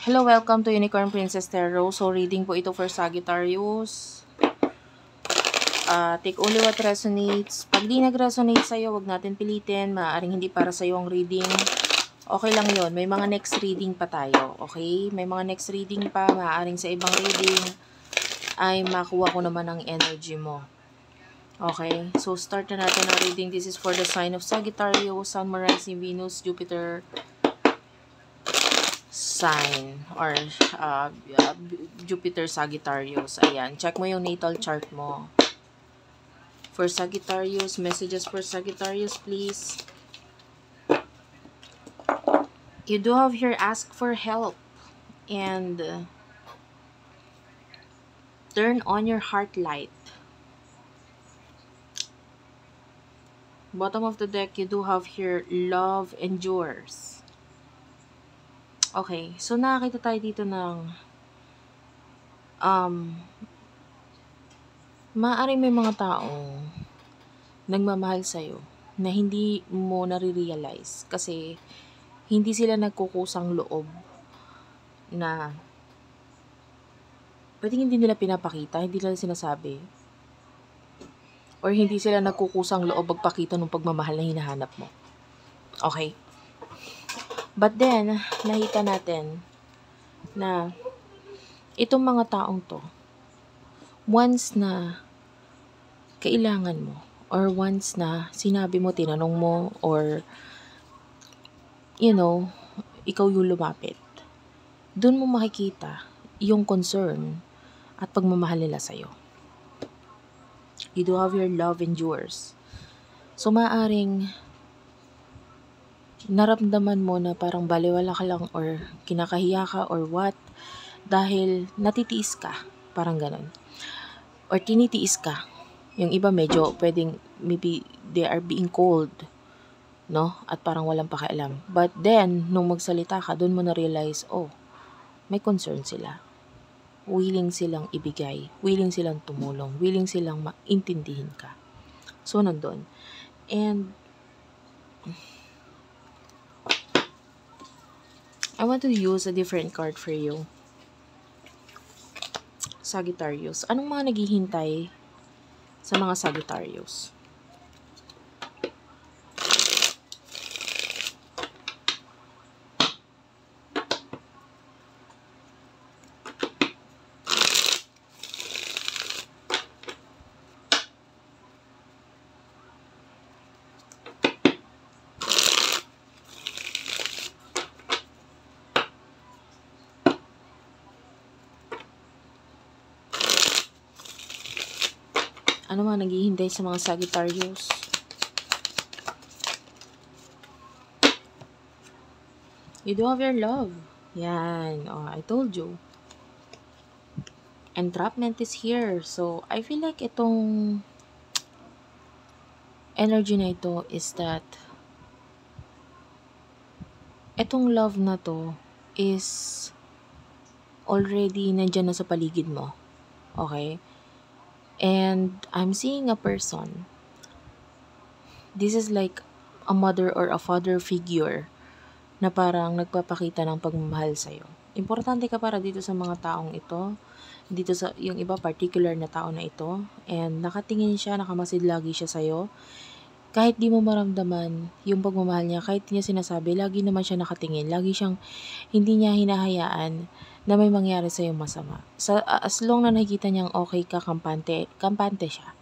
Hello, welcome to Unicorn Princess Tarot. So, reading po ito for Sagittarius. Take only what resonates. Pag di nag-resonate sa'yo, wag natin pilitin. Maaaring hindi para sa'yo ang reading. Okay lang yon. May mga next reading pa tayo. Okay? May mga next reading pa. Maaaring sa ibang reading ay makuha ko naman ang energy mo. Okay? So, start na natin ang reading. This is for the sign of Sagittarius, Sun, Moon, Rising, Venus, Jupiter, sign or Jupiter Sagittarius. Ayan, check mo yung natal chart mo. For Sagittarius, messages for Sagittarius, please. You do have here ask for help and turn on your heart light. Bottom of the deck, you do have here love endures. Okay, so nakakita tayo dito ng maaaring may mga taong nagmamahal sa'yo na hindi mo nare-realize kasi hindi sila nagkukusang loob na pwedeng hindi nila pinapakita, hindi nila sinasabi or hindi sila nagkukusang loob magpakita ng pagmamahal na hinahanap mo. Okay? But then, nakita natin na itong mga taong to, once na kailangan mo, or once na sinabi mo, tinanong mo, or, ikaw yung lumapit, dun mo makikita yung concern at pagmamahal nila sa'yo. You do have your love endures. So, maaring naramdaman mo na parang baliwala ka lang or kinakahiya ka or what dahil natitiis ka, parang ganun. Or tinitiis ka. Yung iba medyo pwedeng maybe they are being cold, no? At parang walang pakialam. But then, nung magsalita ka, dun mo na-realize, oh, may concern sila. Willing silang ibigay. Willing silang tumulong. Willing silang maintindihin ka. So, nandun. And I want to use a different card for you. Sagittarius. Anong mga naghihintay sa mga Sagittarius? Ano mga naghihintay sa mga Sagittarius? You do have your love. Yan. Oh, I told you. Entrapment is here. So, I feel like itong energy na ito is that itong love na to is already nandyan na sa paligid mo. Okay? And I'm seeing a person. This is like a mother or a father figure na parang nagpapakita ng pagmamahal sa'yo. Importante ka para dito sa mga taong ito. Dito sa yung iba particular na tao na ito. And nakatingin siya, nakamasid lagi siya sa'yo. Kahit di mo maramdaman yung pagmamahal niya, kahit niya sinasabi, lagi naman siya nakatingin. Lagi siyang hindi niya hinahayaan na may mangyari sa'yo masama. As long na nakikita niyang okay ka, kampante siya.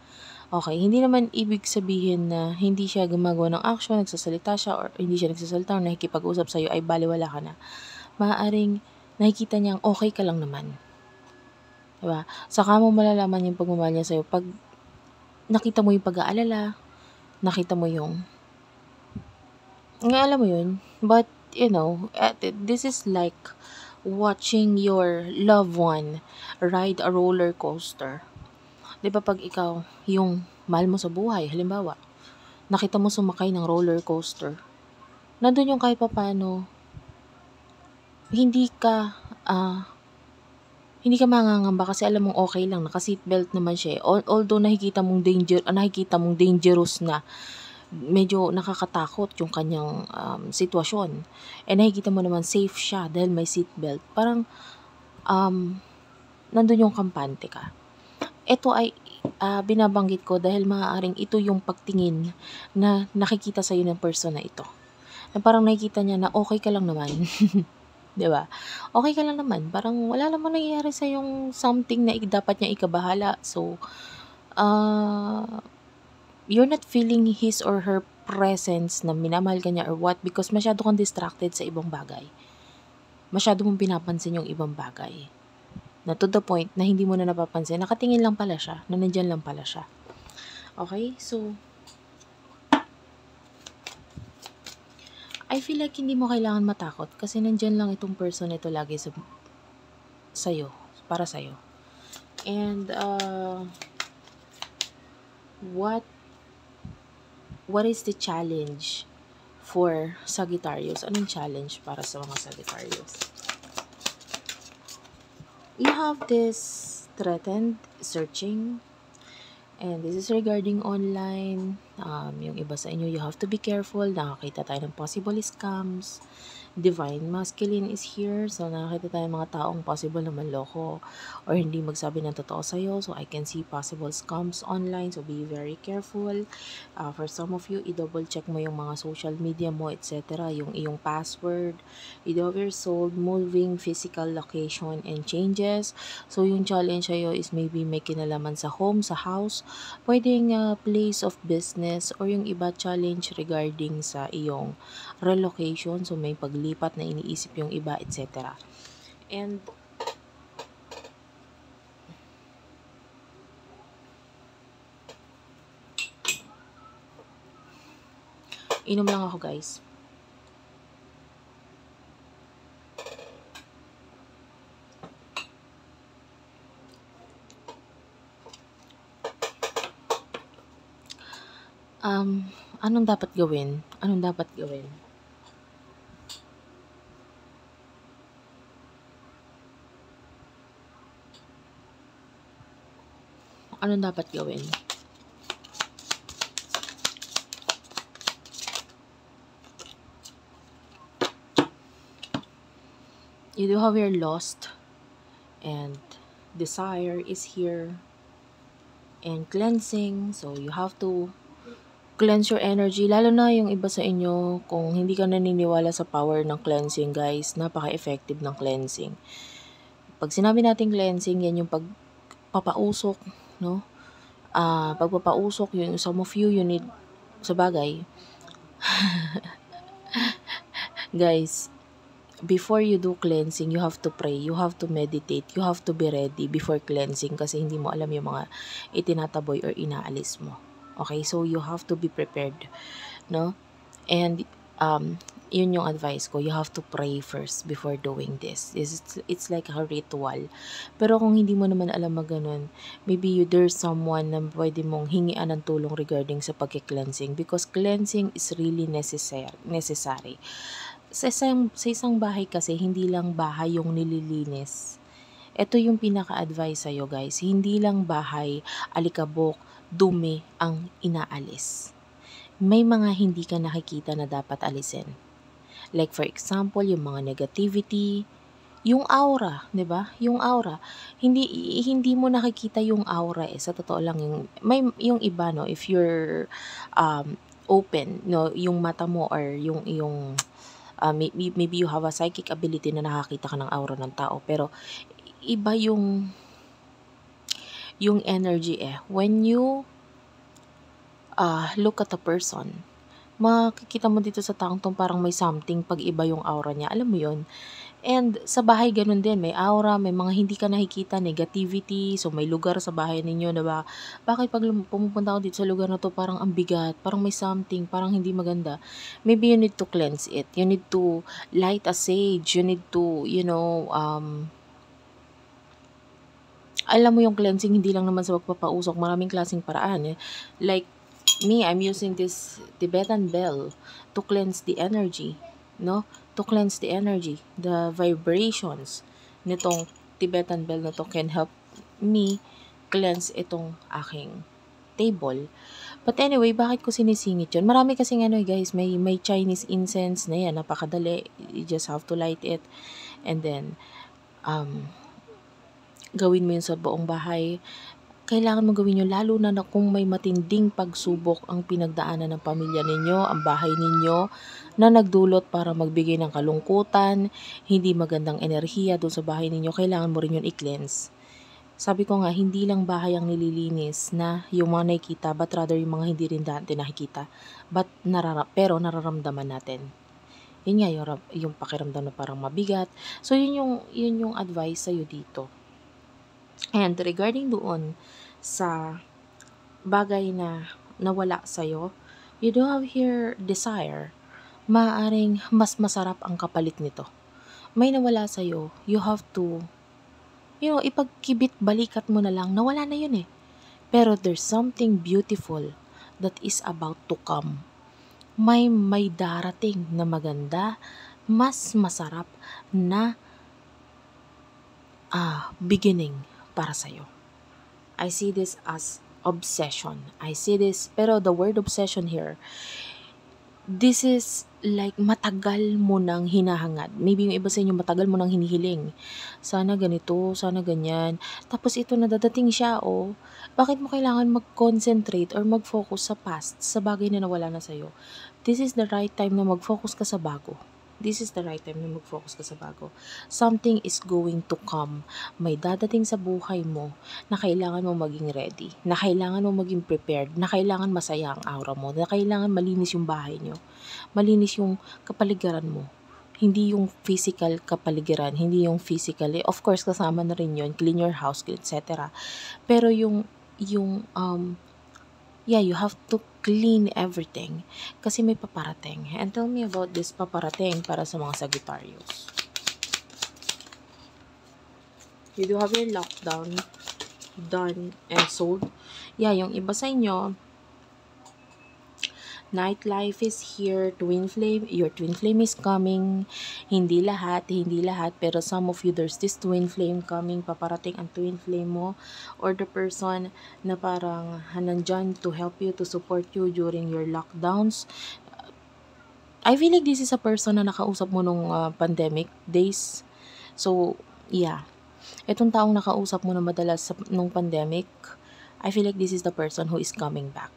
Okay, hindi naman ibig sabihin na hindi siya gumagawa ng action, nagsasalita siya, or hindi siya nagsasalita, or nakikipag-usap sa'yo, ay baliwala ka na. Maaaring nakikita niyang okay ka lang naman. Diba? Saka mo malalaman yung pagmamahal niya sa'yo pag nakita mo yung pag-aalala, nakita mo yung alam mo yun. But, this is like watching your loved one ride a roller coaster. Di ba pag ikaw, yung mahal mo sa buhay, halimbawa, nakita mo sumakay ng roller coaster, nandun yung kahit paano, hindi ka mangangamba kasi alam mong okay lang, naka-seatbelt naman siya. Although nakikita mong dangerous na medyo nakakatakot yung kanyang sitwasyon. And nakikita mo naman safe siya dahil may seatbelt. Parang um, nandun yung kampante ka. Ito ay binabanggit ko dahil maaaring ito yung pagtingin na nakikita sa'yo ng person na ito. Na parang nakikita niya na okay ka lang naman. 'Di ba? Okay ka lang naman. Parang wala namang nangyayari sa yung something na dapat niya ikabahala. So, uh, you're not feeling his or her presence na minamahal ka niya or what because masyado kang distracted sa ibang bagay. Masyado mong pinapansin yung ibang bagay. Na to the point na hindi mo na napapansin, nakatingin lang pala siya, na nandyan lang pala siya. Okay? So, I feel like hindi mo kailangan matakot kasi nandyan lang itong person ito lagi sa'yo, para sa'yo. And, what is the challenge for Sagittarius? Anong challenge para sa mga Sagittarius? You have this threatened searching, and this is regarding online. Yung iba sa inyo, you have to be careful. Nakakita tayo ng possible scams. Divine Masculine is here. So, nakakita tayo ng mga taong possible na manloko or hindi magsabi ng totoo sa'yo. So, I can see possible scams online. So, be very careful. For some of you, i-double check mo yung mga social media mo, etc. Yung iyong password. You have your soul, moving, physical location, and changes. So, yung challenge sa'yo is maybe may kinalaman sa home, sa house. Pwedeng place of business or yung iba challenge regarding sa iyong relocation. So, may paglipat na iniisip yung iba, etc. And, inom lang ako, guys. Anong dapat gawin? Anong dapat gawin? Anong dapat gawin? You do have your lost and desire is here and cleansing. So, you have to cleanse your energy. Lalo na yung iba sa inyo, kung hindi ka naniniwala sa power ng cleansing, guys, napaka-effective ng cleansing. Pag sinabi natin cleansing, yan yung pagpapausok, no? Pagpapausok, yung some of you need, sa bagay, guys, before you do cleansing, you have to pray, you have to meditate, you have to be ready before cleansing kasi hindi mo alam yung mga itinataboy or inaalis mo. Okay, so you have to be prepared, no? And yun yung advice ko, you have to pray first before doing this. It's like a ritual. Pero kung hindi mo naman alam maganon, maybe there's someone na pwede mong hingian ng tulong regarding sa pag-cleansing because cleansing is really necessary. Sa isang bahay kasi, hindi lang bahay yung nililinis. Ito yung pinaka-advice sa'yo, guys. Hindi lang bahay, alikabok, dumi ang inaalis. May mga hindi ka nakikita na dapat alisin. Like for example, yung mga negativity, yung aura, 'di ba? Yung aura. Hindi mo nakikita yung aura sa totoo lang yung iba, no, if you're open, no, yung mata mo or yung maybe you have a psychic ability na nakakita ka ng aura ng tao, pero iba yung energy when you look at a person. Makikita mo dito sa taong tong parang may something pag iba yung aura niya, alam mo yun? And sa bahay ganun din, may aura, may mga hindi ka nakikita, negativity, so may lugar sa bahay ninyo, diba? Bakit pag pumupunta ako dito sa lugar na to, parang ang bigat, parang may something, parang hindi maganda. Maybe you need to cleanse it, you need to light a sage, you need to, alam mo yung cleansing, hindi lang naman sa pagpapausok, maraming klaseng paraan. Like, me, I'm using this Tibetan bell to cleanse the energy, no? To cleanse the energy, the vibrations nitong Tibetan bell na to can help me cleanse itong aking table. But anyway, bakit ko sinisingit yun? Marami kasing ano guys, may Chinese incense na yan, napakadali. You just have to light it and then um, gawin mo yun sa buong bahay. Kailangan mo gawin yun lalo na kung may matinding pagsubok ang pinagdaanan ng pamilya ninyo, ang bahay ninyo, na nagdulot para magbigay ng kalungkutan, hindi magandang enerhiya doon sa bahay ninyo, kailangan mo rin yun i-cleanse. Sabi ko nga, hindi lang bahay ang nililinis na yung mga nakikita, but rather yung mga hindi rin dati nakikita, pero nararamdaman natin. Yun nga, yung pakiramdam na parang mabigat. So, yun yung advice sa'yo dito. And regarding doon sa bagay na nawala sa'yo, you do have here desire. Maaaring mas masarap ang kapalit nito. May nawala sa'yo, you have to, ipagkibit balikat mo na lang, nawala na yun eh. Pero there's something beautiful that is about to come. May darating na maganda, mas masarap na beginning para sa'yo. I see this as obsession. Pero the word obsession here, this is like matagal mo nang hinahangad. Maybe yung iba sa inyo matagal mo nang hinihiling. Sana ganito, sana ganyan. Tapos ito na dadating siya, oh. Bakit mo kailangan mag-concentrate or mag-focus sa past, sa bagay na nawala na sa'yo? This is the right time na mag-focus ka sa bago. Something is going to come. May dadating sa buhay mo na kailangan mo maging ready, na kailangan mo maging prepared, na kailangan masaya ang aura mo, na kailangan malinis yung bahay nyo, malinis yung kapaligiran mo. Hindi yung physical kapaligiran, hindi yung physically. Of course, kasama na rin yun, clean your house, etc. Pero you have to clean everything kasi may paparating. And tell me about this paparating para sa mga Sagittarius. You do have your lockdown done and sold. Yung iba sa inyo, nightlife is here, twin flame, your twin flame is coming. Hindi lahat, pero some of you, there's this twin flame coming, paparating ang twin flame mo, or the person na parang nandyan to help you, to support you during your lockdowns. I feel like this is a person na nakausap mo nung pandemic days. So, itong taong nakausap mo na madalas nung pandemic, I feel like this is the person who is coming back.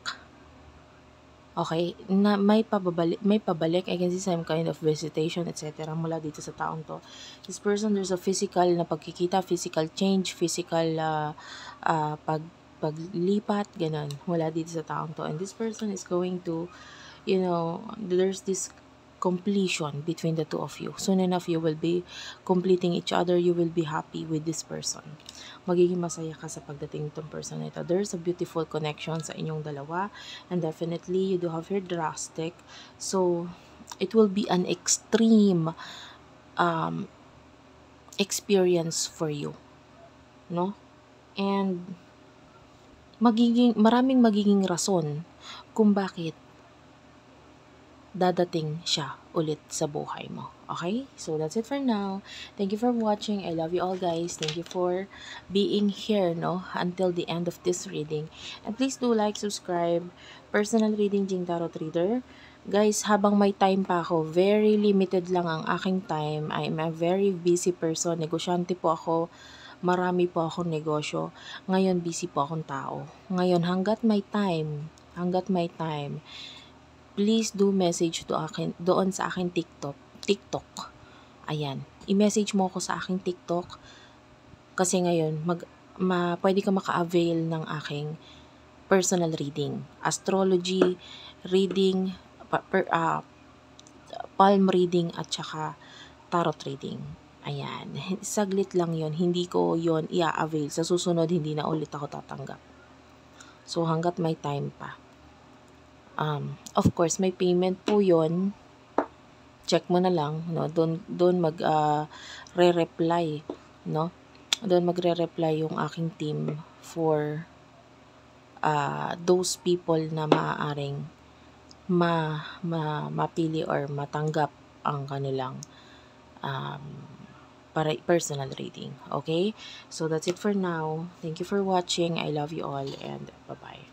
Okay, na may pabalik, I can see some kind of visitation, etc. mula dito sa taong to. This person, there's a physical na pagkikita, physical change, physical paglipat, ganun, mula dito sa taong to. And this person is going to, there's this completion between the two of you. Soon enough, you will be completing each other. You will be happy with this person. Magiging masaya ka sa pagdating itong person na ito. There's a beautiful connection sa inyong dalawa. And definitely, you do have your drastic. So, it will be an extreme experience for you. No? And maraming magiging rason kung bakit dadating siya ulit sa buhay mo. Okay? So, that's it for now. Thank you for watching. I love you all, guys. Thank you for being here, until the end of this reading. And please do like, subscribe. Personal reading, Jing Tarot Reader. Guys, habang may time pa ako, very limited lang ang aking time. I'm a very busy person. Negosyante po ako. Marami po akong negosyo. Ngayon, busy po akong tao. Ngayon, hanggat may time, please do message doon sa akin TikTok. Ayan. I-message mo ako sa aking TikTok kasi ngayon pwede ka maka-avail ng aking personal reading, astrology reading, palm reading at saka tarot reading. Ayan. Saglit lang yon, hindi ko yon i-avail. Sa susunod, hindi na ulit ako tatanggap. So, hanggat may time pa. Of course, may payment po yon. Check mo na lang, doon re-reply, Doon magre-reply yung aking team for those people na maaaring mapili or matanggap ang kanilang personal reading. Okay? So, that's it for now. Thank you for watching. I love you all and bye-bye.